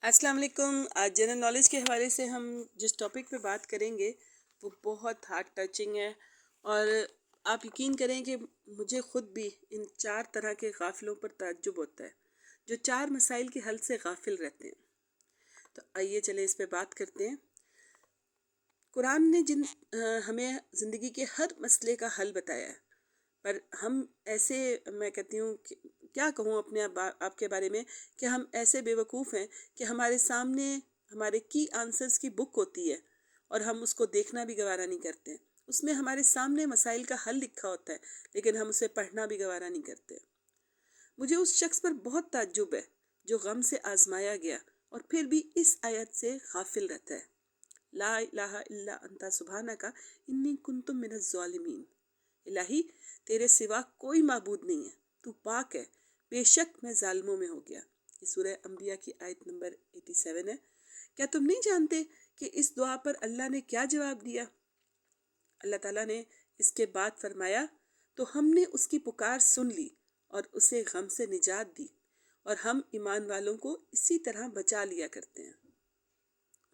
अस्सलाम वालेकुम। आज जनरल नॉलेज के हवाले से हम जिस टॉपिक पे बात करेंगे वो बहुत हार्ट टचिंग है। और आप यकीन करें कि मुझे ख़ुद भी इन 4 तरह के गाफिलों पर ताज्जुब होता है जो 4 मसाइल के हल से गाफिल रहते हैं। तो आइए चले इस पे बात करते हैं। कुरान ने हमें ज़िंदगी के हर मसले का हल बताया है, पर हम ऐसे, मैं कहती हूँ कि क्या कहूँ अपने आपके बारे में, कि हम ऐसे बेवकूफ़ हैं कि हमारे सामने हमारे की आंसर्स की बुक होती है और हम उसको देखना भी गवारा नहीं करते हैं। उसमें हमारे सामने मसाइल का हल लिखा होता है, लेकिन हम उसे पढ़ना भी गवारा नहीं करते। मुझे उस शख्स पर बहुत ताज्जुब है जो गम से आजमाया गया और फिर भी इस आयत से गाफिल रहता है। ला इलाहा इल्ला अंता सुब्हानका इन्नी कुन्तु मिनज़ ज़ालिमीन। इलाही, तेरे सिवा कोई माबूद नहीं है, तू पाक है, बेशक मैं जालिमों में हो गया। ये सूरह अंबिया की आयत नंबर 87 है। क्या तुम नहीं जानते कि इस दुआ पर अल्लाह ने क्या जवाब दिया? अल्लाह ताला ने इसके बाद फरमाया, तो हमने उसकी पुकार सुन ली और उसे गम से निजात दी और हम ईमान वालों को इसी तरह बचा लिया करते हैं।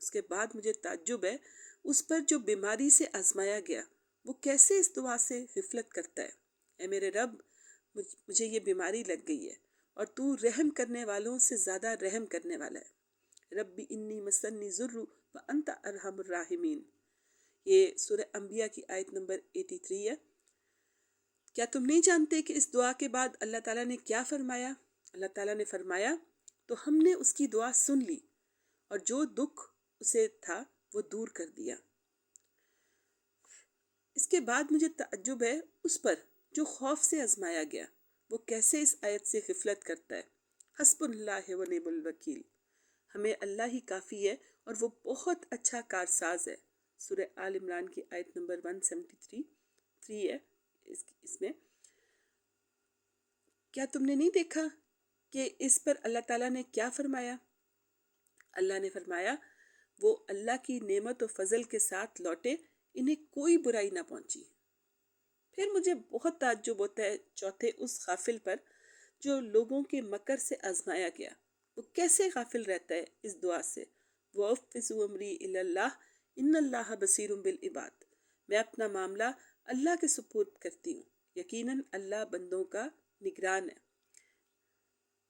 उसके बाद मुझे ताज्जुब है उस पर जो बीमारी से आजमाया गया, वो कैसे इस दुआ से गिफलत करता है। ऐ मेरे रब, मुझे ये बीमारी लग गई है और तू रहम करने वालों से ज़्यादा रहम करने वाला है। रब्बी इन्नी मसन्नी ज़ुर्रु व अंता अरहमुर राहिमीन। ये सूरह अंबिया की आयत नंबर 83 है। क्या तुम नहीं जानते कि इस दुआ के बाद अल्लाह ताला ने क्या फरमाया? अल्लाह ताला ने फरमाया, तो हमने उसकी दुआ सुन ली और जो दुख उसे था वो दूर कर दिया। इसके बाद मुझे ताज्जुब है उस पर जो खौफ से आजमाया गया, वो कैसे इस आयत से गिफलत करता है। हस्बुल्लाह व निअमल वकील। हमें अल्लाह ही काफ़ी है और वो बहुत अच्छा कारसाज है। सूरह आल इमरान की आयत नंबर 173 है। इसमें क्या तुमने नहीं देखा कि इस पर अल्लाह ताला ने क्या फरमाया? अल्लाह ने फरमाया, वो अल्लाह की नेमत और फजल के साथ लौटे, इन्हें कोई बुराई ना पहुंची। फिर मुझे बहुत ताज्जुब होता है चौथे उस गाफिल पर जो लोगों के मकर से आजमाया गया, वो कैसे गाफिल रहता है इस दुआ से। वफ़्फ़िज़ु अमरी इलल्लाह इन्नल्लाह बसीरुम बिल इबाद। मैं अपना मामला अल्लाह के सुपुर्द करती हूँ, यकीनन अल्लाह बंदों का निगरान है।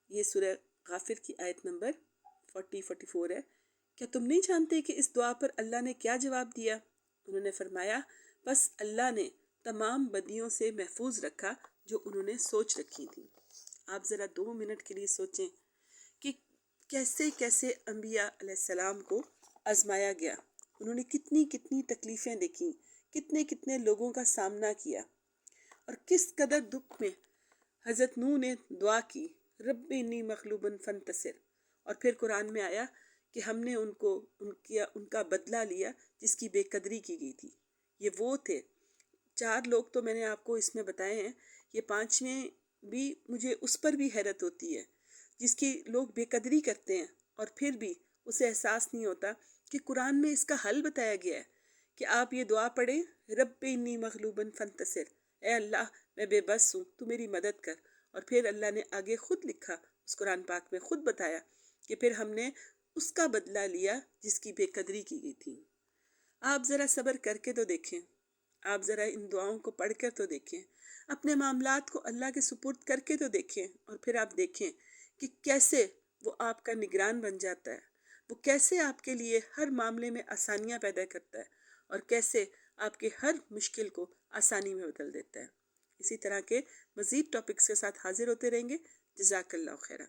ये सूरह गाफिर की आयत नंबर 44 है। क्या तुम नहीं जानते कि इस दुआ पर अल्लाह ने क्या जवाब दिया? उन्होंने फरमाया, बस अल्लाह ने तमाम बदियों से महफूज रखा जो उन्होंने सोच रखी थी। आप ज़रा 2 मिनट के लिए सोचें कि कैसे कैसे अंबिया अलैहिस्सलाम को आजमाया गया। उन्होंने कितनी कितनी तकलीफ़ें देखी, कितने कितने लोगों का सामना किया और किस कदर दुख में हज़रत नूह ने दुआ की, रब्बी इन्नी मग़लूबुन फंतसिर। और फिर कुरान में आया कि हमने उनका बदला लिया जिसकी बेकदरी की गई थी। ये वो थे। 4 लोग तो मैंने आपको इसमें बताए हैं, ये 5वें भी मुझे उस पर भी हैरत होती है जिसकी लोग बेकदरी करते हैं और फिर भी उसे एहसास नहीं होता कि कुरान में इसका हल बताया गया है कि आप ये दुआ पढ़ें, रब्बी इन्नी मग़लूबुन फंतसिर। ए अल्लाह, मैं बेबस हूँ, तू मेरी मदद कर। और फिर अल्लाह ने आगे ख़ुद लिखा, उस कुरान पाक में ख़ुद बताया कि फिर हमने उसका बदला लिया जिसकी बेकदरी की गई थी। आप ज़रा सब्र करके तो देखें, आप ज़रा इन दुआओं को पढ़ कर तो देखें, अपने मामलात को अल्लाह के सुपुर्द करके तो देखें और फिर आप देखें कि कैसे वो आपका निगरान बन जाता है, वो कैसे आपके लिए हर मामले में आसानियाँ पैदा करता है और कैसे आपके हर मुश्किल को आसानी में बदल देता है। इसी तरह के मज़ीद टॉपिक्स के साथ हाजिर होते रहेंगे। जज़ाकल्लाह खैरा।